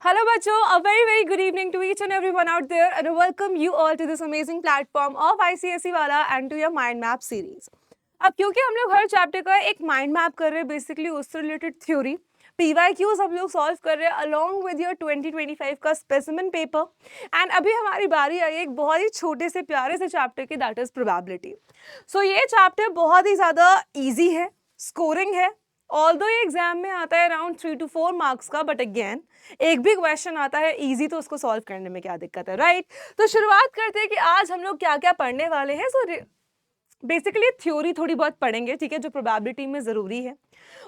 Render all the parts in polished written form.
Hello बच्चों, a very good evening to each and everyone out there and I welcome you all to this amazing platform of ICSE वाला and to your mind map series. अब क्योंकि हम लोग हर chapter का एक mind map कर रहे हैं बेसिकली उससे रिलेटेड थ्योरी PYQs हम लोग सॉल्व कर रहे हैं अलॉन्ग विद योर 2025 का स्पेसिमेन पेपर एंड अभी हमारी बारी आई एक बहुत ही छोटे से प्यारे से चैप्टर की दैट इज प्रोबेबिलिटी. सो ये चैप्टर बहुत ही ज़्यादा ईजी है, स्कोरिंग है. ऑल्दो ये एग्जाम में आता है अराउंड 3 to 4 मार्क्स का, बट अगेन एक भी क्वेश्चन आता है इजी तो उसको सॉल्व करने में क्या दिक्कत है, राइट? तो शुरुआत करते हैं कि आज हम लोग क्या क्या पढ़ने वाले हैं. सो बेसिकली थ्योरी थोड़ी बहुत पढ़ेंगे, ठीक है, जो प्रोबेबिलिटी में ज़रूरी है.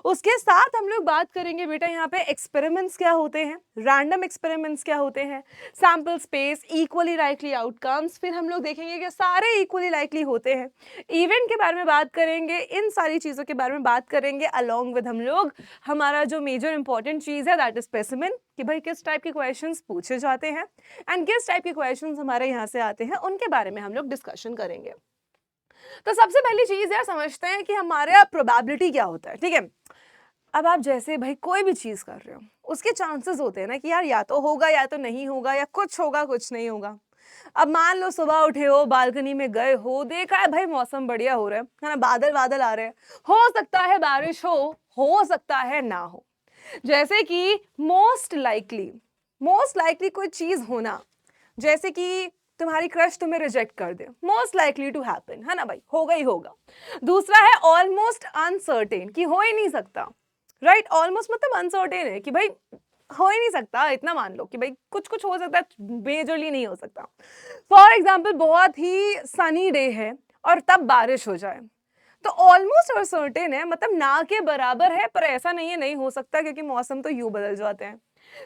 उसके साथ हम लोग बात करेंगे बेटा यहाँ पे एक्सपेरिमेंट्स क्या होते हैं, रैंडम एक्सपेरिमेंट्स क्या होते हैं, sample space, equally likely outcomes. फिर हम लोग देखेंगे कि सारे इक्वली लाइकली होते हैं. इवेंट के बारे में बात करेंगे, इन सारी चीज़ों के बारे में बात करेंगे अलॉन्ग विद हम लोग हमारा जो मेजर इंपॉर्टेंट चीज़ है दैट इज स्पेसिमेन, कि भाई किस टाइप के क्वेश्चंस पूछे जाते हैं एंड किस टाइप के क्वेश्चंस हमारे यहाँ से आते हैं, उनके बारे में हम लोग डिस्कशन करेंगे. तो सबसे पहली चीज यार समझते हैं कि हमारे प्रोबेबिलिटी क्या होता है, ठीक है. अब आप जैसे भाई कोई भी चीज कर रहे हो उसके चांसेस होते हैं ना कि यार या तो होगा या तो नहीं होगा, या कुछ होगा कुछ नहीं होगा. अब मान लो सुबह उठे हो, बालकनी में गए हो, देखा है भाई मौसम बढ़िया हो रहा है ना, बादल बादल आ रहे हैं, हो सकता है बारिश हो सकता है ना हो. जैसे कि मोस्ट लाइकली कोई चीज होना, जैसे कि तुम्हारी क्रश तुम्हें रिजेक्ट कर दे, मोस्ट लाइकली टू हैपन, है ना भाई, होगा ही होगा. दूसरा है ऑलमोस्ट अनसर्टेन, कि हो ही नहीं सकता, राइट? ऑलमोस्ट मतलब अनसर्टेन है कि भाई हो ही नहीं सकता, इतना मान लो कि भाई कुछ कुछ हो सकता है, मेजरली नहीं हो सकता. फॉर एग्जाम्पल बहुत ही सनी डे है और तब बारिश हो जाए, तो ऑलमोस्ट अनसर्टेन है, मतलब ना के बराबर है, पर ऐसा नहीं है नहीं हो सकता, क्योंकि मौसम तो यूं बदल जाते हैं.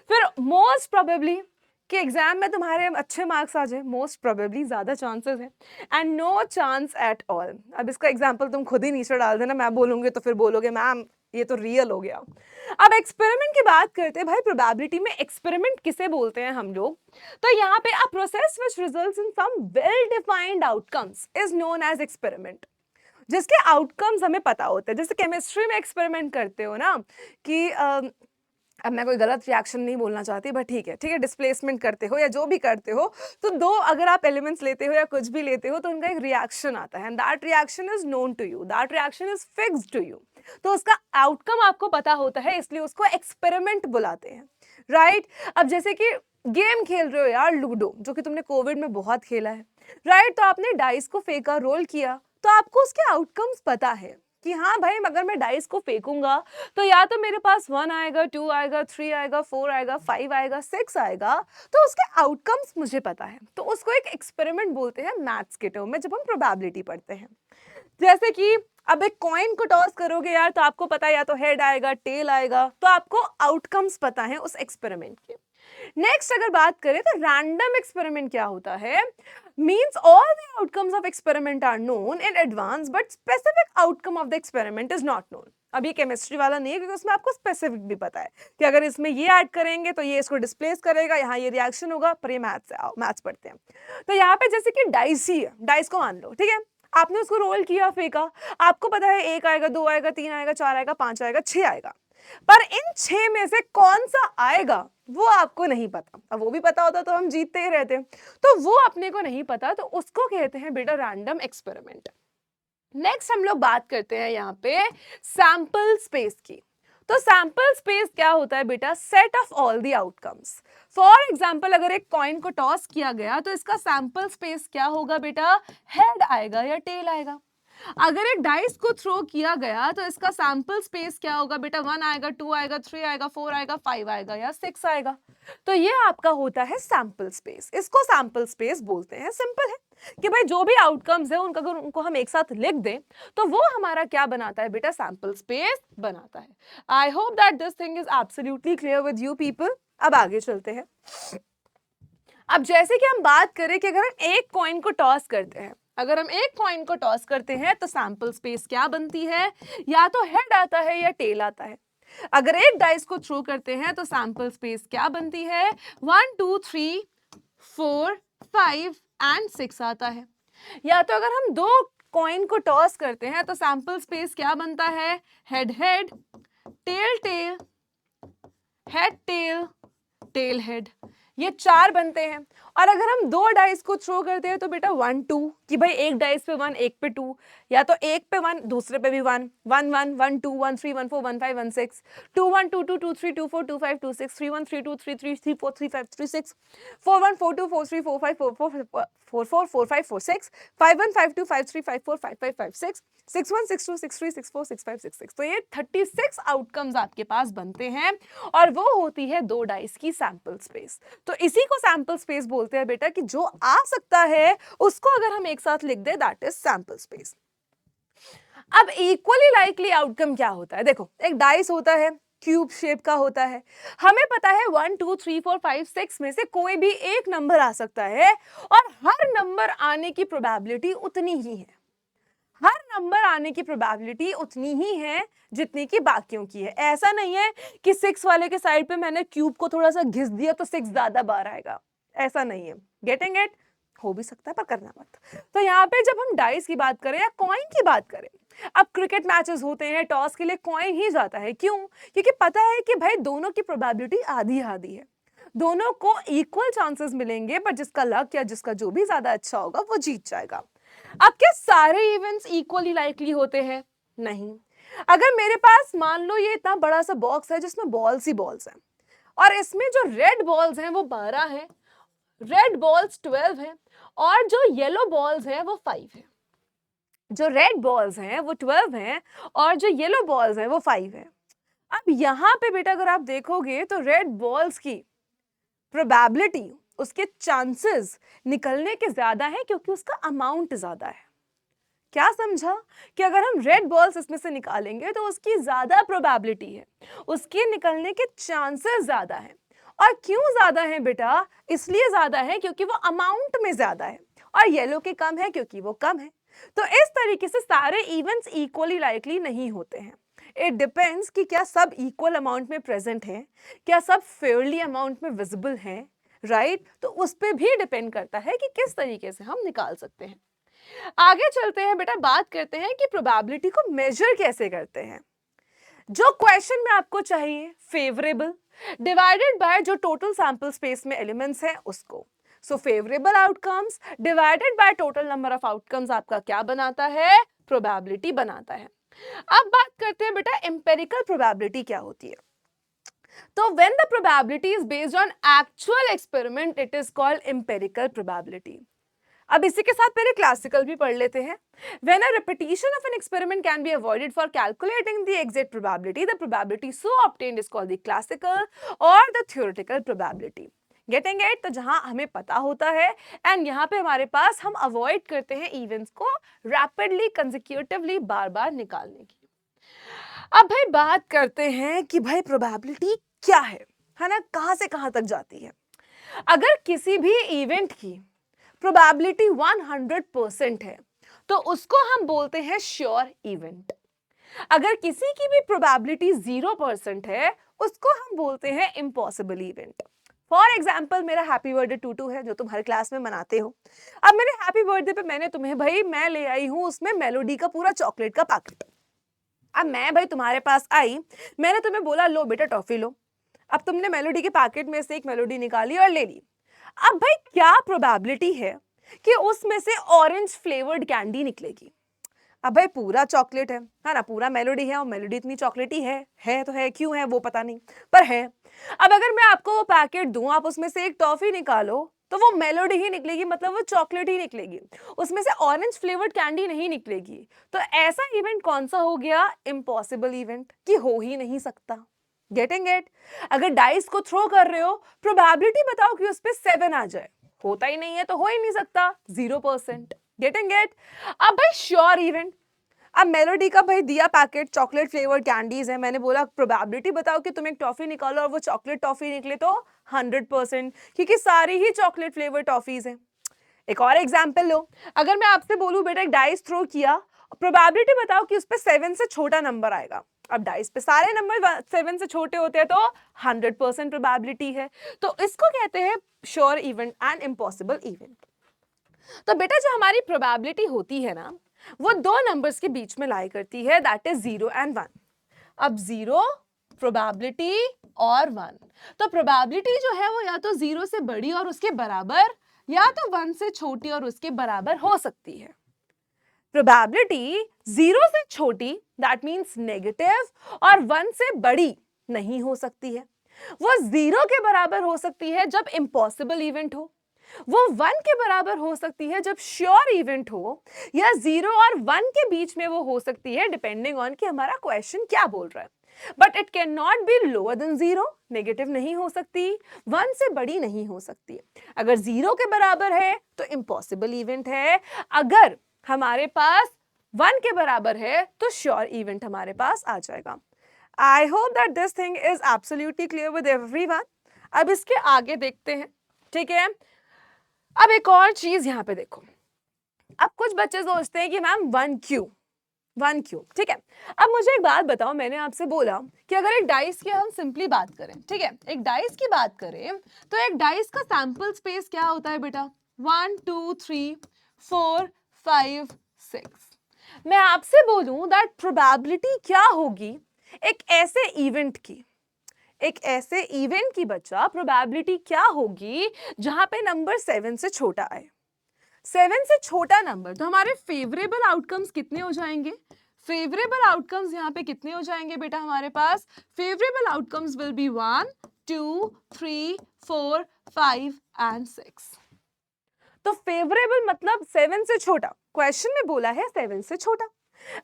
फिर मोस्ट प्रोबेबली कि एग्जाम में तुम्हारे अच्छे मार्क्स आ जाए, मोस्ट प्रोबेबली ज्यादा चांसेस है, and no chance at all. अब इसका एग्जांपल तुम खुद ही नीचे डाल देना, मैं बोलूंगी तो फिर बोलोगे मैम ये तो रियल हो गया. अब एक्सपेरिमेंट की बात करते हैं भाई, प्रोबेबिलिटी में एक्सपेरिमेंट किसे बोलते हैं हम लोग. तो यहाँ पे a process which results in some well defined outcomes is known as experiment. जिसके आउटकम्स हमें पता होते हैं, जैसे केमिस्ट्री में एक्सपेरिमेंट करते हो ना कि अब मैं कोई गलत रिएक्शन नहीं बोलना चाहती, बट ठीक है, डिस्प्लेसमेंट करते हो या जो भी करते हो, तो दो अगर आप एलिमेंट्स लेते हो या कुछ भी लेते हो तो उनका एक रिएक्शन आता है, and that reaction is known to you, that reaction is fixed to you. तो उसका आउटकम आपको पता होता है, इसलिए उसको एक्सपेरिमेंट बुलाते हैं, राइट? अब जैसे कि गेम खेल रहे हो यार, लूडो, जो कि तुमने कोविड में बहुत खेला है, राइट? तो आपने डाइस को फेंका, रोल किया, तो आपको उसके आउटकम्स पता है कि हाँ भाई अगर मैं डाइस को फेंकूंगा तो या तो मेरे पास 1 आएगा, 2 आएगा, 3 आएगा, 4 आएगा, 5 आएगा, 6 आएगा, तो उसके आउटकम्स मुझे पता है. तो उसको एक एक्सपेरिमेंट बोलते हैं मैथ्स के टर्म में, जब हम प्रोबेबिलिटी पढ़ते हैं. जैसे कि अब एक कॉइन को टॉस करोगे यार, तो आपको पता है या तो हेड आएगा, टेल आएगा, तो आपको आउटकम्स पता है उस एक्सपेरिमेंट के. नेक्स्ट अगर बात करें तो रैंडम एक्सपेरिमेंट क्या होता है, means all the outcomes of experiment are known in advance but specific outcome of the experiment is not known. अब ये केमिस्ट्री वाला नहीं है, क्योंकि उसमें आपको स्पेसिफिक भी पता है कि अगर इसमें ये ऐड करेंगे तो ये इसको डिस्प्लेस करेगा, यहाँ ये रिएक्शन होगा, पर ये मैथ्स पढ़ते हैं. तो यहाँ पे जैसे कि डाइस ही है, डाइस को मान लो, ठीक है, आपने उसको रोल किया, फेंका, आपको पता है 1 आएगा, 2 आएगा, 3 आएगा, 4 आएगा, 5 आएगा, 6 आएगा, पर इन 6 में से कौन सा आएगा वो आपको नहीं पता. अब वो भी पता होता तो हम जीतते ही रहते, तो वो अपने को नहीं पता, तो उसको कहते हैं बेटा रैंडम एक्सपेरिमेंट. नेक्स्ट हम लोग बात करते हैं यहाँ पे सैंपल स्पेस की. तो सैंपल स्पेस क्या होता है बेटा, set of all the outcomes. For example अगर एक कॉइन को टॉस किया गया तो इसका सैंपल स्पेस क्या होगा बेटा, हेड आएगा या टेल आएगा. अगर एक डाइस को थ्रो किया गया तो इसका सैंपल स्पेस क्या होगा बेटा, 1 आएगा, 2 आएगा, 3 आएगा, 4 आएगा, 5 आएगा या 6 आएगा. तो ये आपका होता है सैंपल स्पेस, इसको सैंपल स्पेस बोलते हैं. सिंपल है कि भाई जो भी आउटकम्स है उनका अगर उनको हम एक साथ लिख दें तो वो हमारा क्या बनाता है बेटा, सैंपल स्पेस बनाता है. I hope that this thing is absolutely clear with you people. अब आगे चलते हैं. अब जैसे कि हम बात करें कि अगर हम एक कॉइन को टॉस करते हैं, अगर हम एक कॉइन को टॉस करते हैं तो सैंपल स्पेस क्या बनती है, या तो हेड आता है या टेल आता है. अगर एक डाइस को थ्रो करते हैं तो सैंपल स्पेस क्या बनती है, 1 2 3 4 5 एंड 6 आता है. या तो अगर हम दो कॉइन को टॉस करते हैं तो सैंपल स्पेस क्या बनता है, head head, tail tail, head tail, tail head, ये 4 बनते हैं। और अगर हम 2 डाइस को थ्रो करते हैं तो बेटा 1 2 कि भाई एक डाइस पे 1 एक पे 2, या तो एक पे 1 दूसरे पे भी 1 1 1 1 2 1 3 1 4 1 5 1 6 2 1 2 2 2 3 2 4 2 5 2 6 3 1 3 2 3 3 3 4 3 5 3 6 4 1 4 2 4 3 4 5 4 4 4 4 4 5 4 6 5 1 5 2 5 3 5 4 5 5 5 6 6 1 6 2 6 3 6 4 6 5 6 6। तो ये 36 आउटकम्स आपके पास बनते हैं और वो होती है 2 डाइस की सैंपल स्पेस। तो इसी को सैंपल स्पेस बोलते हैं बेटा कि जो आ सकता है उसको अगर हम एक साथ लिख दे दैट इज सैंपल स्पेस। अब इक्वली लाइकली आउटकम क्या होता है? देखो, एक डाइस होता है, क्यूब शेप का होता है, हमें पता है 1 2 3 4 5 6 में से कोई भी एक नंबर आ सकता है और हर नंबर आने की प्रोबेबिलिटी उतनी ही है। हर नंबर आने की प्रोबेबिलिटी उतनी ही है जितनी की बाकियों की है। ऐसा नहीं है कि 6 वाले के साइड पे मैंने क्यूब को थोड़ा सा घिस दिया तो 6 ज्यादा बार आएगा, ऐसा नहीं है। Getting it? हो भी सकता है पर करना मत। तो यहाँ पे जब हम डाइस की बात करें या कॉइन की बात करें, अब क्रिकेट मैचेस होते हैं, टॉस के लिए कॉइन ही जाता है। क्यों? क्योंकि पता है कि भाई दोनों की प्रोबेबिलिटी आधी आधी है, दोनों को इक्वल चांसेस मिलेंगे, पर जिसका लक या जिसका जो भी ज्यादा अच्छा होगा वो जीत जाएगा। अब क्या सारे इवेंट्स इक्वली लाइकली होते हैं? नहीं। अगर मेरे पास मान लो ये इतना बड़ा सा बॉक्स है जिसमें बॉल्स ही बॉल्स हैं और इसमें जो रेड बॉल्स हैं वो 12 हैं, रेड बॉल्स 12 हैं और जो येलो बॉल्स हैं वो 5 हैं। जो रेड बॉल्स हैं वो 12 हैं और जो येलो बॉल्स हैं वो 5 हैं। अब यहाँ पे बेटा अगर आप देखोगे तो रेड बॉल्स की प्रोबेबिलिटी, उसके चांसेस निकलने के ज्यादा है क्योंकि उसका अमाउंट ज्यादा है। क्या समझा? कि अगर हम रेड बॉल्स इसमें से निकालेंगे तो उसकी ज्यादा प्रोबेबिलिटी है, उसके निकलने के चांसेस ज्यादा हैं। और क्यों ज्यादा है बेटा? इसलिए ज्यादा है क्योंकि वो अमाउंट में ज्यादा है और येलो के कम है क्योंकि वो कम है। तो इस तरीके से सारे इवेंट्स इक्वली लाइकली नहीं होते हैं। इट डिपेंड्स कि क्या सब इक्वल अमाउंट में प्रेजेंट हैं, क्या सब फेयरली अमाउंट में विजिबल हैं, राइट? तो उस पर भी डिपेंड करता है कि किस तरीके से हम निकाल सकते हैं। आगे चलते हैं बेटा, बात करते हैं कि प्रोबेबिलिटी को मेजर कैसे करते हैं। जो क्वेश्चन में आपको चाहिए, फेवरेबल डिवाइडेड बाय जो टोटल सैंपल स्पेस में एलिमेंट्स हैं उसको। So favourable outcomes divided by total number of outcomes आपका क्या बनाता है? प्रोबेबिलिटी बनाता है। अब बात करते हैं बेटा एम्पिरिकल प्रोबेबिलिटी क्या होती है। तो when the probability is based on actual experiment it is called empirical probability. अब इसी के साथ पहले क्लासिकल भी पढ़ लेते हैं। When a repetition of an experiment can be avoided for calculating the exact probability, the probability so obtained is called the classical or the theoretical probability. Getting it? तो जहां हमें पता होता है एंड यहाँ पे हमारे पास हम अवॉइड करते हैं इवेंट्स को रैपिडली कंसेक्यूटिवली बार बार निकालने की। अब भाई बात करते हैं कि भाई प्रोबेबिलिटी क्या है ना, कहां से कहां तक जाती है। अगर किसी भी इवेंट की प्रोबेबिलिटी 100% है तो उसको हम बोलते हैं श्योर इवेंट। अगर किसी की भी प्रोबेबिलिटी 0% है उसको हम बोलते हैं इम्पॉसिबल इवेंट। फॉर एग्जाम्पल मेरा हैप्पी बर्थडे टूटू है जो तुम हर क्लास में मनाते हो। अब मेरे हैप्पी बर्थडे पे मैंने तुम्हें भाई मैं ले आई हूं उसमें मेलोडी का पूरा चॉकलेट का पैकेट। अब मैं भाई तुम्हारे पास आई, मैंने तुम्हें बोला लो बेटा टॉफी लो। अब तुमने मेलोडी के पैकेट में से एक मेलोडी निकाली और ले ली। अब भाई क्या प्रोबेबिलिटी है कि उसमें से ऑरेंज फ्लेवर्ड कैंडी निकलेगी? अब भाई पूरा चॉकलेट है ना, पूरा मेलोडी है और मेलोडी इतनी चॉकलेटी है तो है, क्यों है वो पता नहीं पर है। अब अगर मैं आपको वो पैकेट दूं, आप उसमें से एक टॉफी निकालो तो वो मेलोडी ही निकलेगी, मतलब वो चॉकलेट ही निकलेगी, उसमें से ऑरेंज फ्लेवर्ड कैंडी नहीं निकलेगी। तो ऐसा इवेंट कौन सा हो गया? इम्पॉसिबल इवेंट, कि हो ही नहीं सकता। Getting it? अगर डाइस को थ्रो कर रहे हो, प्रोबेबिलिटी बताओ कि उस पे 7 आ जाए, होता ही नहीं है तो हो ही नहीं सकता, 0%। Getting it? अब भाई श्योर इवेंट, अब मेलोडी का भाई दिया पैकेट, चॉकलेट फ्लेवर्ड कैंडीज है, मैंने बोला प्रोबेबिलिटी बताओ कि तुम एक टॉफी निकालो और वो चॉकलेट टॉफी निकले तो 100%, क्योंकि सारी ही चॉकलेट फ्लेवर्ड टॉफीज हैं। एक और एग्जाम्पल लो, अगर मैं आपसे बोलूं बेटा एक डाइस थ्रो किया, प्रोबेबिलिटी बताओ कि उस पे 7 से छोटा नंबर आएगा। अब डाइस पे सारे नंबर 7 से छोटे होते हैं तो 100% प्रोबेबिलिटी है। तो इसको कहते हैं sure event and impossible event. तो बेटा जो हमारी प्रोबेबिलिटी होती है ना, वो 2 नंबर्स के बीच में लाई करती है, दैट इज 0 एंड 1। अब 0 प्रोबेबिलिटी और 1। तो प्रोबेबिलिटी जो है वो या तो 0 से बड़ी और उसके बराबर या तो 1 से छोटी और उसके बराबर हो सकती है। प्रोबेबिलिटी 0 से छोटी दैट मीन्स नेगेटिव और 1 से बड़ी नहीं हो सकती है। वो 0 के बराबर हो सकती है जब इम्पॉसिबल इवेंट हो, वो 1 के बराबर हो सकती है जब श्योर इवेंट हो, या 0 और 1 के बीच में वो हो सकती है डिपेंडिंग ऑन कि हमारा क्वेश्चन क्या बोल रहा है। But it can not be lower than 0, negative नहीं हो सकती, 1 से बड़ी नहीं हो सकती। अगर 0 के बराबर है तो इम्पॉसिबल इवेंट है, अगर हमारे पास 1 के बराबर है तो श्योर इवेंट हमारे पास आ जाएगा। I hope that this thing is absolutely clear with everyone. अब इसके आगे देखते हैं, ठीक है। अब एक और चीज यहां पे देखो, अब कुछ बच्चे सोचते हैं कि मैम 1 क्यों, ठीक है। अब मुझे एक बात बताओ, मैंने आपसे बोला कि अगर एक डाइस की हम सिंपली बात करें, ठीक है, एक डाइस की बात करें तो एक डाइस का सैंपल स्पेस क्या होता है बेटा? 1 2 3 4 5 6। मैं आपसे बोलूं दैट प्रोबेबिलिटी क्या होगी एक ऐसे इवेंट की बच्चा, प्रोबेबिलिटी क्या होगी जहां पे नंबर 7 से छोटा आए। 7 से छोटा नंबर, तो हमारे फेवरेबल आउटकम्स कितने हो जाएंगे? फेवरेबल आउटकम्स यहाँ पे कितने हो जाएंगे बेटा हमारे पास? Favourable outcomes will be 1 2 3 4 5 and 6। तो फेवरेबल मतलब 7 से छोटा, क्वेश्चन में बोला है 7 से छोटा।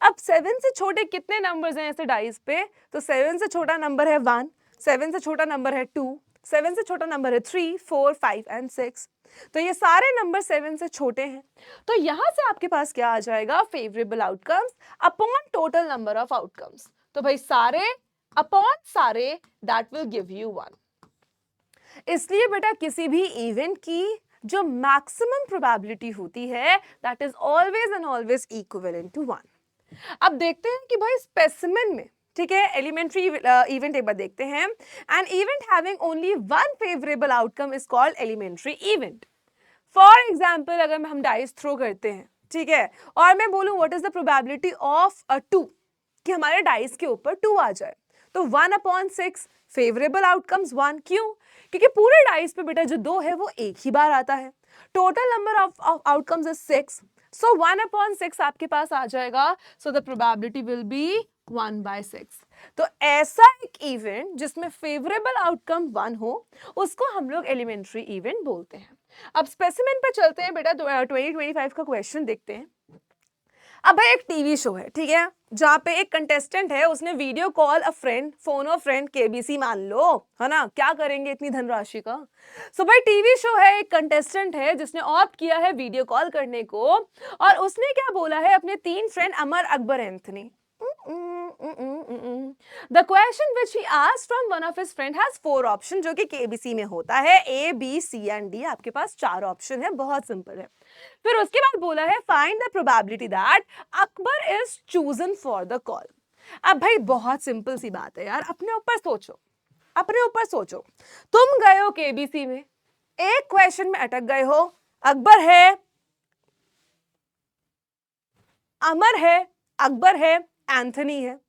अब 7 से छोटे कितने नंबर्स हैं ऐसे डाइस पे? तो 7 से छोटा नंबर है 1, 7 से छोटा नंबर है 2, 7 से छोटा नंबर है 3 4 5 एंड 6। तो ये सारे नंबर 7 से छोटे हैं। तो यहां से आपके पास क्या आ जाएगा? Favourable outcomes upon total number of outcomes. तो भाई सारे अपॉन सारे, दैट विल गिव यू 1। इसलिए बेटा किसी भी इवेंट की जो मैक्सिमम प्रोबेबिलिटी होती है that is always and always equivalent to 1। अब देखते हैं कि भाई स्पेसिमेन में, ठीक है, एलिमेंट्री इवेंट एक बार देखते हैं। An event having only one favourable outcome is called elementary event. For example अगर हम डाइस थ्रो करते हैं, ठीक है, और मैं बोलूं what is the probability of 2, कि हमारे डाइस के ऊपर 2 आ जाए, तो 1/6 फेवरेबल आउटकम्स 1। क्यों? क्योंकि पूरे डाइस पे बेटा जो 2 है वो एक ही बार आता है। Total number of outcomes is 6, सो 1/6 आपके पास आ जाएगा। So the probability will be 1/6। तो ऐसा एक इवेंट जिसमें फेवरेबल आउटकम 1 हो उसको हम लोग एलिमेंट्री इवेंट बोलते हैं। अब स्पेसिमेन पे चलते हैं बेटा, 2025 का क्वेश्चन देखते हैं। अब भाई एक टीवी शो है, ठीक है, जहाँ पे एक कंटेस्टेंट है, उसने वीडियो कॉल अ फ्रेंड, फोन अ फ्रेंड, केबीसी मान लो, है ना, क्या करेंगे इतनी धनराशि का। सो भाई टीवी शो है, एक कंटेस्टेंट है जिसने ऑप्ट किया है वीडियो कॉल करने को, और उसने क्या बोला है अपने 3 friend Amar, Akbar, Anthony. The question which he asked from one of his friend has 4 option, जो कि केबीसी में होता है, A, B, C and D। आपके पास 4 ऑप्शन है, बहुत सिंपल है। फिर उसके बाद बोला है find the probability that Akbar is chosen for the call. अब भाई बहुत सिंपल सी बात है यार, अपने ऊपर सोचो, तुम गए हो केबीसी में, एक क्वेश्चन में अटक गए हो, अकबर है, अमर है, अकबर है, एंथनी है।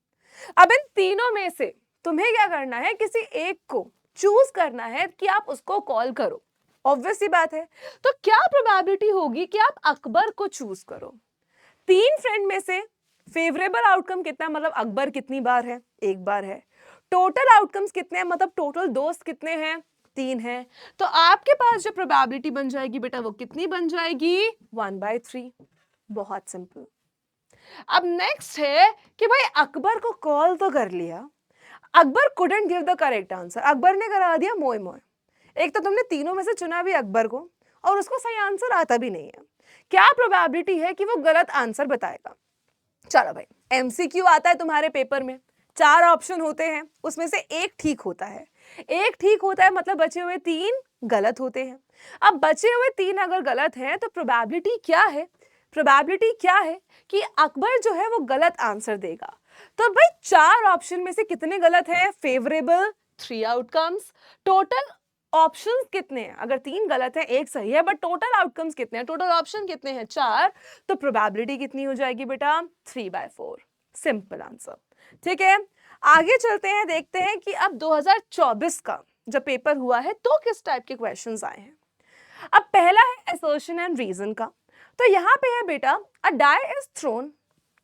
अब इन तीनों में से तुम्हें क्या करना है? किसी एक को चूज करना है कि आप उसको कॉल करो। ऑब्वियस सी बात है। तो क्या प्रोबेबिलिटी होगी कि आप अकबर को चूज करो? 3 फ्रेंड में से फेवरेबल आउटकम कितना, मतलब अकबर कितनी बार है? 1 बार है। टोटल आउटकम्स कितने हैं, मतलब टोटल दोस्त कितने हैं? 3 हैं। तो आपके पास जो प्रोबेबिलिटी बन जाएगी बेटा वो कितनी बन जाएगी? 1/3। बहुत सिंपल। अब नेक्स्ट है कि भाई अकबर को कॉल तो कर लिया, Akbar couldn't give the correct answer, Akbar ने करा दिया मोए मोए। एक तो तुमने तीनों में से चुना भी अकबर को और उसको सही आंसर आता भी नहीं है। क्या प्रोबेबिलिटी है कि वो गलत आंसर बताएगा? चलो भाई, एमसीक्यू आता है तुम्हारे पेपर में, 4 ऑप्शन होते हैं, उसमें से एक ठीक होता है, मतलब बचे हुए 3 गलत होते हैं। अब बचे हुए 3 अगर गलत हैं तो प्रोबेबिलिटी क्या है कि अकबर जो है वो गलत आंसर देगा। तो भाई 4 ऑप्शन में से कितने गलत हैं? Favourable 3 outcomes. टोटल ऑप्शंस कितने हैं? अगर 3 गलत है, 1 सही है, बट टोटल आउटकम्स कितने हैं? टोटल ऑप्शन कितने हैं? 4। तो प्रोबेबिलिटी कितनी हो जाएगी बेटा? 3/4। सिंपल आंसर, ठीक है। आगे चलते हैं, देखते हैं कि अब 2024 का जब पेपर हुआ है तो किस टाइप के क्वेश्चंस आए हैं। अब पहला है असर्शन एंड रीजन का। तो यहाँ पे है बेटा, अ डाई इज थ्रोन,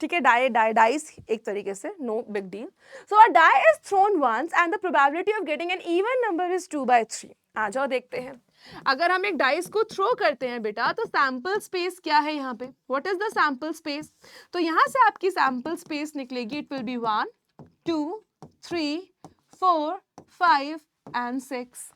ठीक है, डाइस एक तरीके से, no big deal. So a die is thrown once and the probability of getting an even number is 2/3। आ जाओ देखते हैं। अगर हम एक डाइस को थ्रो करते हैं बेटा, तो सैंपल स्पेस क्या है यहाँ पे, what is the sample space? तो यहाँ से आपकी सैंपल स्पेस निकलेगी, इट विल बी 1 2 3 4 5 एंड 6।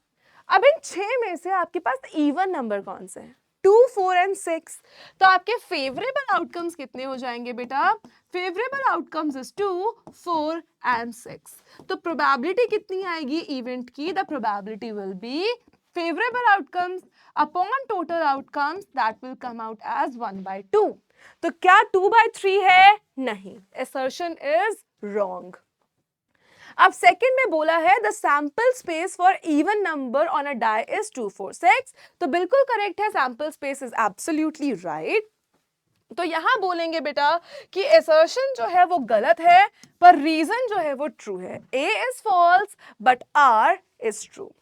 अब इन 6 में से आपके पास इवन नंबर कौन से हैं? 2 4 एंड 6। तो आपके फेवरेबल आउटकम्स कितने हो जाएंगे बेटा? Favourable outcomes is 2 4 and 6। तो प्रोबेबिलिटी कितनी आएगी इवेंट की? The probability will be favorable outcomes upon total outcomes that will come out as 1/2। तो क्या 2/3 है? नहीं, assertion is wrong। अब सेकंड में बोला है the sample space for even number on a die is 2 4 6। तो बिल्कुल करेक्ट है, sample space is absolutely right. तो यहां बोलेंगे बेटा कि assertion जो है वो गलत है, पर रीजन जो है वो ट्रू है। A is false but R is true.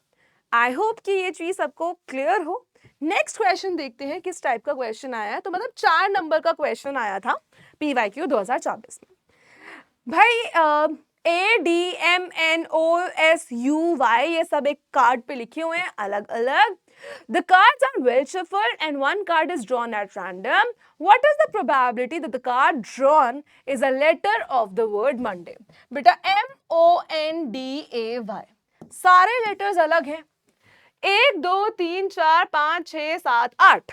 I hope कि ये चीज सबको क्लियर हो। नेक्स्ट क्वेश्चन देखते हैं किस टाइप का क्वेश्चन आया है। तो मतलब 4 नंबर का क्वेश्चन आया था PYQ 2024 में। भाई ADMNOSUY ये सब एक कार्ड पे लिखे हुए हैं अलग अलग। The cards are well shuffled and one card is drawn at random. What is the probability that the card drawn is a letter of the word Monday? बेटा MONDAY, सारे लेटर्स अलग हैं। 1 2 3 4 5 6 7 8,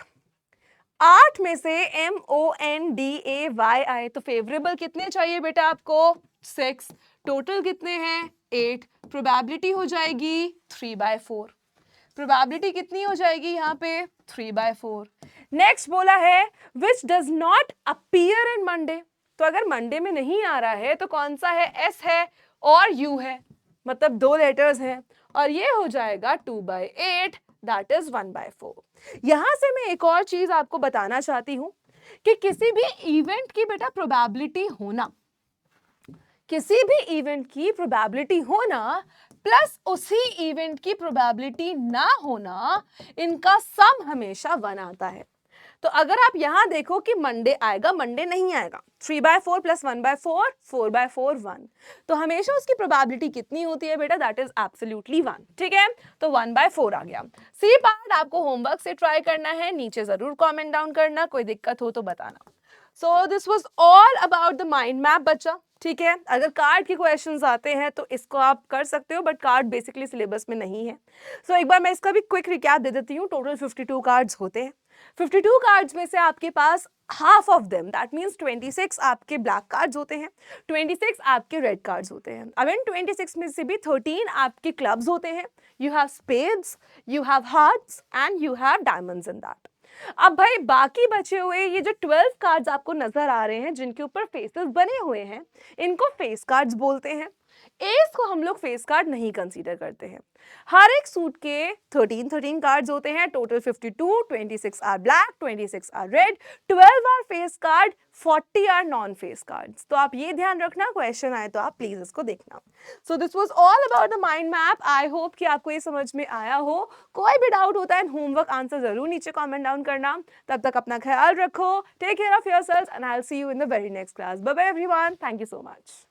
8 में से MONDAY आए तो फेवरेबल कितने चाहिए बेटा आपको? 6। टोटल कितने हैं? 8। प्रोबेबिलिटी हो जाएगी 3/4। प्रोबेबिलिटी कितनी हो जाएगी यहाँ पे? 3/4। नेक्स्ट बोला है which does not appear in Monday. तो अगर मंडे में नहीं आ रहा है तो कौन सा है? S है और U है, मतलब 2 लेटर्स हैं, और ये हो जाएगा 2/8, दैट इज 1/4। यहां से मैं एक और चीज आपको बताना चाहती हूं कि किसी भी इवेंट की बेटा प्रोबेबिलिटी होना, किसी भी इवेंट की प्रोबेबिलिटी होना प्लस उसी इवेंट की प्रोबेबिलिटी ना होना, इनका सम हमेशा 1 आता है। तो अगर आप यहां देखो कि मंडे आएगा, मंडे नहीं आएगा, 3/4 प्लस 1/4 4/4 1। तो हमेशा उसकी प्रोबेबिलिटी कितनी होती है बेटा? That is absolutely 1। ठीक है, तो 1/4 आ गया। सी पार्ट आपको होमवर्क से ट्राई करना है, नीचे जरूर कमेंट डाउन करना, कोई दिक्कत हो तो बताना। So this was all about the mind map बच्चा। ठीक है, अगर कार्ड के क्वेश्चंस आते हैं तो इसको आप कर सकते हो, बट कार्ड बेसिकली सिलेबस में नहीं है। सो एक बार मैं इसका भी क्विक रिकैप दे देती हूँ। टोटल 52 कार्ड्स होते हैं। 52 कार्ड्स में से आपके पास half of them, that means 26 आपके ब्लैक कार्ड्स होते हैं, 26 आपके रेड कार्ड्स होते हैं। अब इन 26 में से भी 13 आपके क्लब्स होते हैं। You have spades, you have hearts and you have diamonds in that. अब भाई बाकी बचे हुए ये जो 12 कार्ड्स आपको नजर आ रहे हैं जिनके ऊपर फेसेस बने हुए हैं, इनको फेस कार्ड्स बोलते हैं। एस को हम लोग फेस कार्ड नहीं कंसीडर करते हैं। हर एक सूट के 13 कार्ड्स होते हैं, total 52, 26 are black, 26 are red, 12 are face card, 40 are non face cards. तो आप ये ध्यान रखना, क्वेश्चन आए तो आप प्लीज इसको देखना। So this was all about the mind map. I hope कि आपको ये समझ में आया हो। कोई भी डाउट होता है होमवर्क आंसर जरूर नीचे कमेंट डाउन करना। तब तक अपना ख्याल रखो, take care of yourselves and I will see you in the very next class. Bye bye everyone, thank you so much.